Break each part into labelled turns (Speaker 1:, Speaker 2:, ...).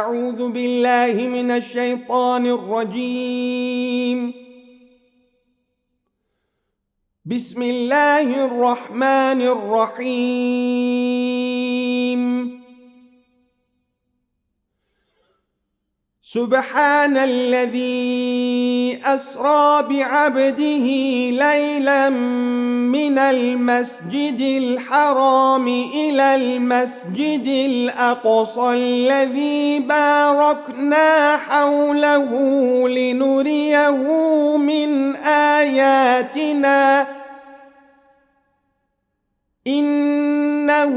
Speaker 1: أعوذ بالله من الشيطان الرجيم. بسم الله الرحمن الرحيم. سبحان الذي أسرى بعبده ليلا من المسجد الحرام إلى المسجد الأقصى الذي باركنا حوله لنريه من آياتنا إنه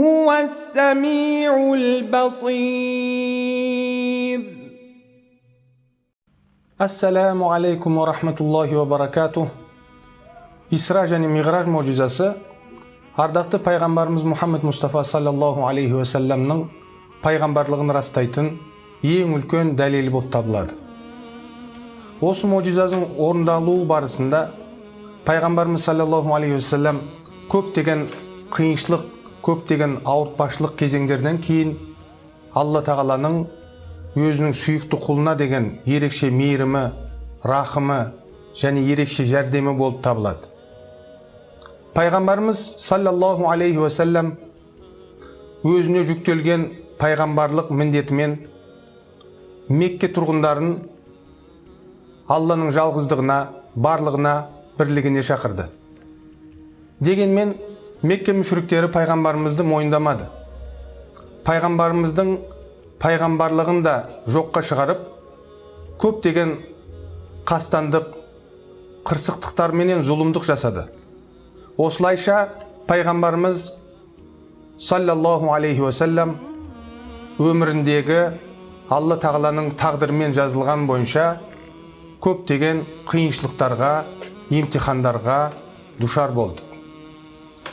Speaker 1: هو السميع البصير.
Speaker 2: Ассаламу алейкум ва рахматуллахи ва баракатух. Исра және Миғраж мөжизасы ардақты пайғамбарымыз Мұхаммед Мұстафа саллаллаху алейхи ва салламның пайғамбарлығын растайтын ең үлкен дәлелі болып табылады. Осы мөжизаның орындалуы барысында пайғамбарымыз саллаллаху алейхи ва саллам көптеген қиыншылық, көптеген ауыртпашылық кезеңдерден кейін Алла тағаланың өзінің сүйікті құлына деген ерекше мейірімі, рахымы және ерекше жәрдемі болып табылады. Пайғамбарымыз саллаллаху алейхи ва саллам өзіне жүктелген пайғамбарлық міндетімен Мекке тұрғындарын Алланың жалғыздығына, барлығына, бірлігіне шақырды. Дегенмен Мекке мүшриктері пайғамбарымызды мойындамады. Пайғамбарымыздың пайғамбарлығын да жоққа шығарып, көптеген қастандық, қырсықтықтар менен зұлымдық жасады. Осылайша пайғамбарымыз саллаллаху алейхи ва саллам өміріндегі Алла тағаланың тағдырымен жазылған бойынша көптеген қиыншылықтарға, емтихандарға душар болды.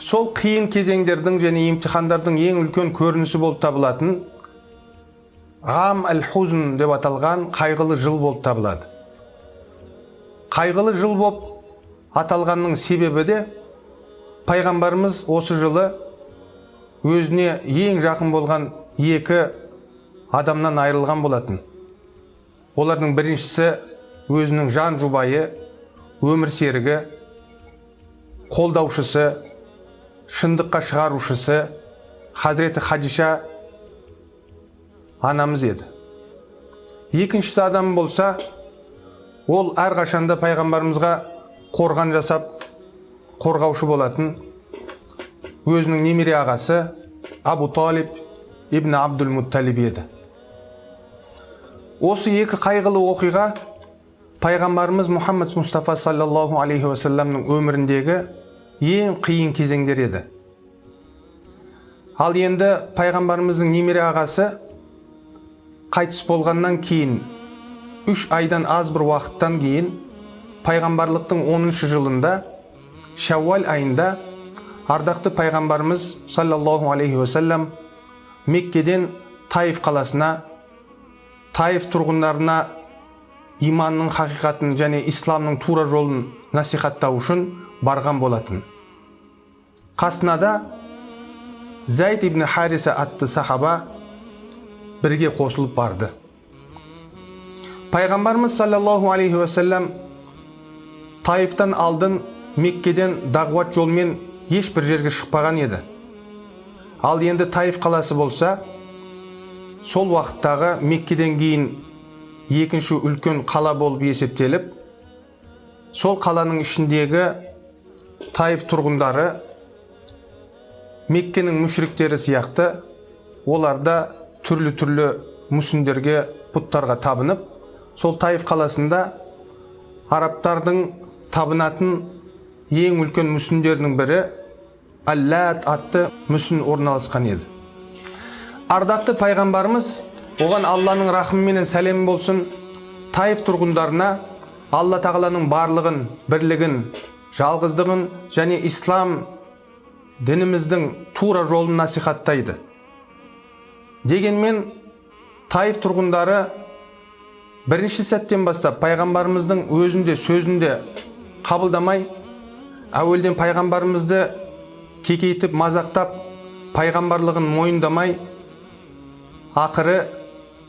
Speaker 2: Сол қиын кезеңдердің және емтихандардың ең үлкен көрінісі болып табылатын Ғам әл-Хузн деп аталған қайғылы жыл болып табылады. Қайғылы жыл болып аталғанның себебі де пайғамбарымыз осы жылы өзіне ең жақын болған екі адамнан айырылған болатын. Олардың біріншісі өзінің жан жұбайы, өмір серігі, қолдаушысы, шындыққа шығарушысы Хазіреті Хадиша анамыз еді. Екіншісі адам болса, ол әрқашанда пайғамбарымызға қорған жасап, қорғаушы болатын өзінің немере ағасы Абу Талиб ибн Абдул Мутталиб еді. Осы екі қайғылы оқиға пайғамбарымыз Мұхаммед Мұстафа саллаллаху алейхи ва салламның өміріндегі ең қиын кезеңдер еді. Ал енді пайғамбарымыздың немере ағасы қайтыс болғаннан кейін 3 айдан аз бір уақыттан кейін пайғамбарлықтың 10-шы жылында Шауал айында ардақты пайғамбарымыз саллаллаху алейхи ва саллам Меккеден Таиф қаласына, Таиф тұрғындарына иманның хақиқатын және исламның тура жолын насихаттау үшін барған болатын. Қасына да Зайд ибн Хариса атты сахаба бірге қосылып барды. Пайғамбарымыз саллаллаху алейхи ва саллам Таифтан алдын Меккеден дағуат жолмен ешбір жерге шықпаған еді. Ал енді Таиф қаласы болса, сол уақыттағы Меккеден кейін екінші үлкен қала болып есептеліп, сол қаланың ішіндегі Таиф тұрғындары Меккенің мүшриктері сияқты оларда түрлі мүсіндерге, пұттарға табынып, сол Таиф қаласында арабтардың табынатын ең үлкен мүсіндерінің бірі Аллат атты мүсін орналасқан еді. Ардақты пайғамбарымыз оған Алланың рахымы менен сәлемі болсын, Таиф тұрғындарына Алла тағаланың барлығын, бірлігін, жалғыздығын және ислам дініміздің тура жолын насихаттайды. Дегенмен Таиф тұрғындары бірінші сәттен бастап пайғамбарымыздың өзінде сөзінде қабылдамай, әуелден пайғамбарымызды кекейтіп, мазақтап, пайғамбарлығын мойындамай, ақыры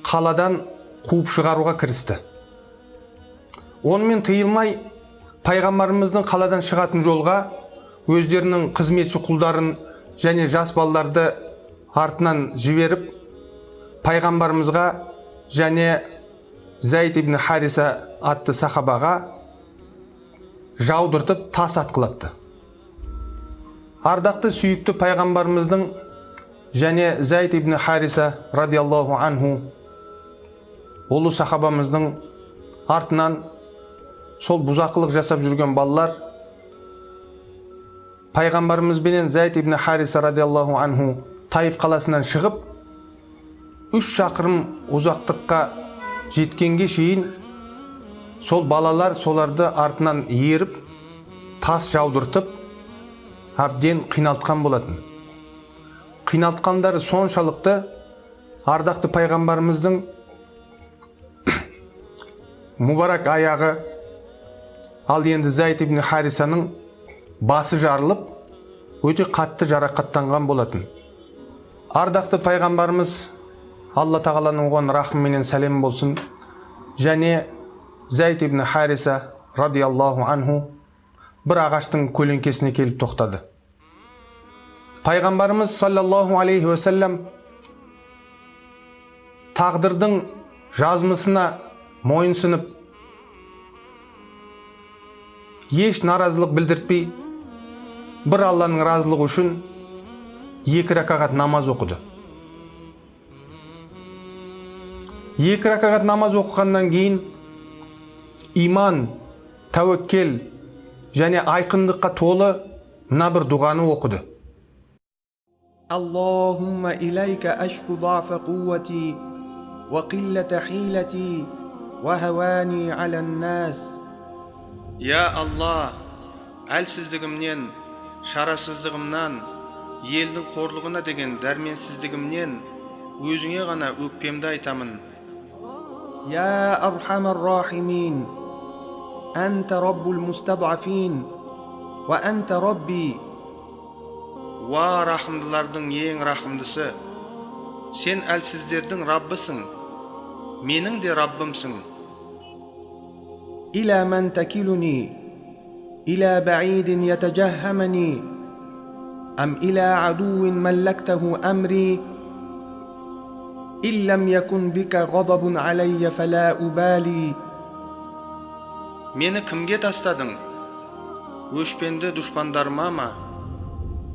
Speaker 2: қаладан қуып шығаруға кірісті. Онымен тыйылмай пайғамбарымыздың қаладан шығатын жолға өздерінің қызметші құлдарын және жас балаларды артынан жіберіп, пайғамбарымызға және Зайд ибн Хариса атты сахабаға жаудыртып тас атқылатты. Ардақты сүйікті пайғамбарымыздың және Зайд ибн Хариса радиаллаху анху ұлы сахабамыздың артынан сол бұзақылық жасап жүрген балалар пайғамбарымызбенен Зайд ибн Хариса радиаллаху анху Таиф қаласынан шығып 3 шақырым ұзақтыққа жеткенге шейін сол балалар соларды артынан еріп тас жаудыртып әбден қиналтқан болатын. Қиналтқандары соншалықты ардақты пайғамбарымыздың мұбарак аяғы, ал енді Зайд ибн Харисаның басы жарылып, өте қатты жарақаттанған болатын. Ардақты пайғамбарымыз, Алла тағаланың оған рахымменен сәлем болсын, және Зайд ибн Хариса радиаллаху анху бір ағаштың көлеңкесіне келіп тоқтады. Пайғамбарымыз саллаллаху алейхи уассалам тағдырдың жазмысына мойынсынып, еш наразылық білдіртпей, бір Алланың разылығы үшін 2 ракағат намаз оқыды. 2 ракағат намаз оқығаннан кейін иман, тәуекел және айқындыққа толы мына бір дұғаны оқыды.
Speaker 1: Аллахумма илайка ашку дафа қувати ва қиллата хилати ва хавани алан нас.
Speaker 2: Я Алла, әлсіздігімнен, шарасыздығымнан, елдің қорлығына деген дәрменсіздігімнен өзіңе ғана өкпемді айтамын.
Speaker 1: Я архамар рахимин, أنت رب المستضعفين وأنت ربي.
Speaker 2: Уа рахымдылардың ең рахымдысы, сен әлсіздердің Раббысың, менің де Раббымсың.
Speaker 1: إلى من تكلني إلى بعيد يتجهمني أم إلى عدو ملكته أمري إن لم يكن بك غضب علي فلا أبالي.
Speaker 2: Мені кімге тастадың? Өшпенді дұшпандарыма ма?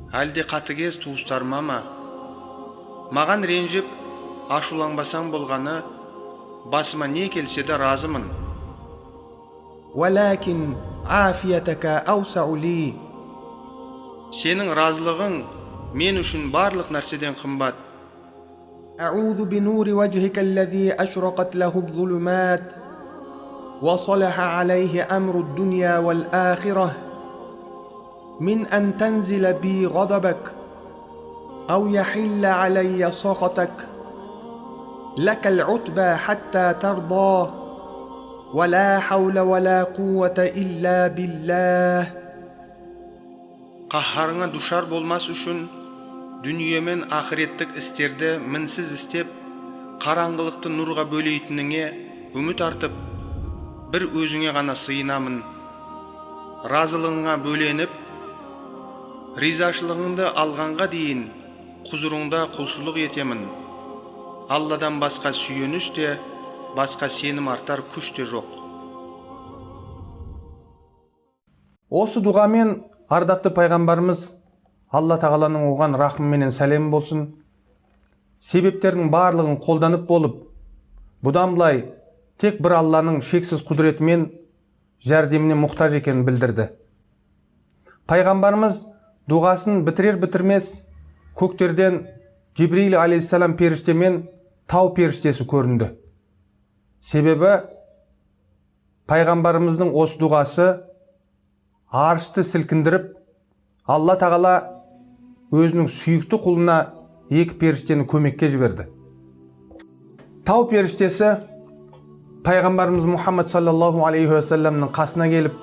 Speaker 2: Әлде қатыгез туыстарыма ма? Маған ренжіп, ашуланбасаң болғаны, басыма не келсе де разымын.
Speaker 1: ولكن عافيتك أوسع لي.
Speaker 2: Сенің разылығың мен үшін барлық нәрседен қымбат.
Speaker 1: أعوذ بنور وجهك الذي أشرقت له الظلمات وصلح عليه أمر الدنيا والآخرة من أن تنزل بي غضبك أو يحل علي سخطك. لك العتبى حتى ترضى ولا حول ولا قوة إلا بالله.
Speaker 2: Қаһарыңа душар болмас үшін дүние мен ақыреттік істерді мінсіз істеп, қараңғылықты нұрға бөлейтініңе үміт артып, бір өзіңе ғана сыйынамын. Разылығыңа бөленіп, ризашылығыңды алғанға дейін құзырыңда құлшылық етемін. Алладан басқа сүйеніш те, басқа сенім артар күш те жоқ. Осы дұғамен ардақты пайғамбарымыз Алла тағаланың оған рахымменен сәлем болсын, себептердің барлығын қолданып болып, бұдан былай тек бір Алланың шексіз құдіретімен жәрдеміне мұқтаж екенін білдірді. Пайғамбарымыз дұғасын бітірер-бітірмес көктерден Жибрил алейхиссалам періште мен тау періштесі көрінді. Себебі пайғамбарымыздың осы дұғасы аршты сілкіндіріп, Алла тағала өзінің сүйікті құлына 2 періштені көмекке жіберді. Тау періштесі пайғамбарымыз Мұхаммад саллаллаху алейхи уассаламның қасына келіп,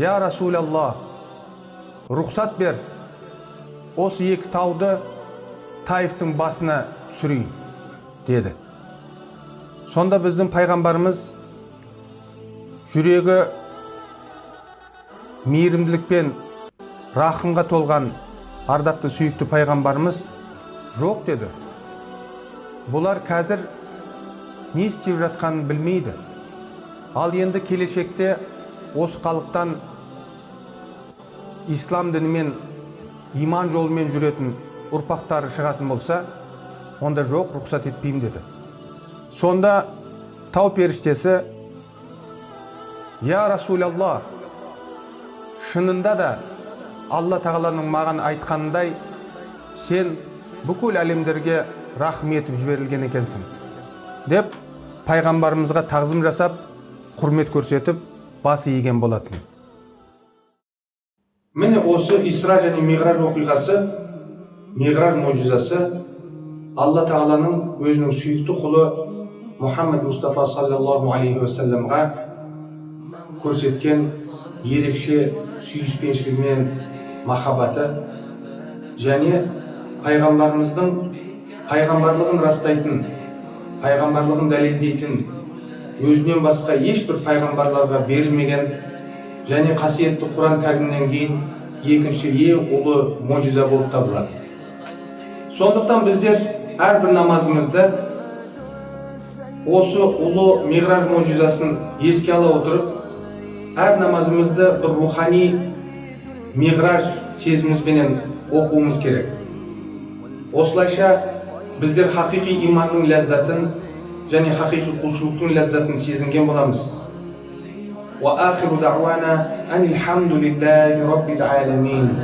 Speaker 2: «Я Расулаллах, рұқсат бер, осы 2 тауды Таифтың басына түсірейін», деді. Сонда біздің пайғамбарымыз жүрегі мейірімділікпен, рахымға толған ардақты сүйікті пайғамбарымыз жоқ деді. Бұлар қазір не істеп жатқанын білмейді. Ал енді келешекте осы халықтан ислам дінімен, иман жолымен жүретін ұрпақтары шығатын болса, онда жоқ, рұқсат етпеймін деді. Сонда тау періштесі: «Я Расулаллах, шынында да Алла тағаланың маған айтқанындай, сен бүкіл әлемдерге рахым етіп жіберілген екенсің», деп пайғамбарымызға тағзым жасап, құрмет көрсетіп, бас иген болатын. Міне осы Исра және Миғраж оқиғасы, Миғраж мөжизасы Алла тағаланың өзінің сүйікті құлы Мұхаммед Мұстафа саллаллаху алейхи уассаламға көрсеткен ерекше сүйіспеншілігімен махаббаты және пайғамбарымыздың пайғамбарлығын растайтын, пайғамбарлығын дәлелдейтін, өзінен басқа ешбір пайғамбарларға берілмеген және қасиетті Құран кәрімнен кейін екінші ең ұлы мөжиза болып табылады. Сондықтан біздер әрбір намазымызды осы ұлы Миғраж мөжизасын еске ала отырып, әр намазымызды бір рухани Миғраж сезімімізбенен оқуымыз керек. Осылайша біздер хақиқи иманның ләззатын және хақиқи құлшылықтың ләззатын сезінген боламыз. Ва ахиру дa'wana анил хамдулиллахи раббил аламин.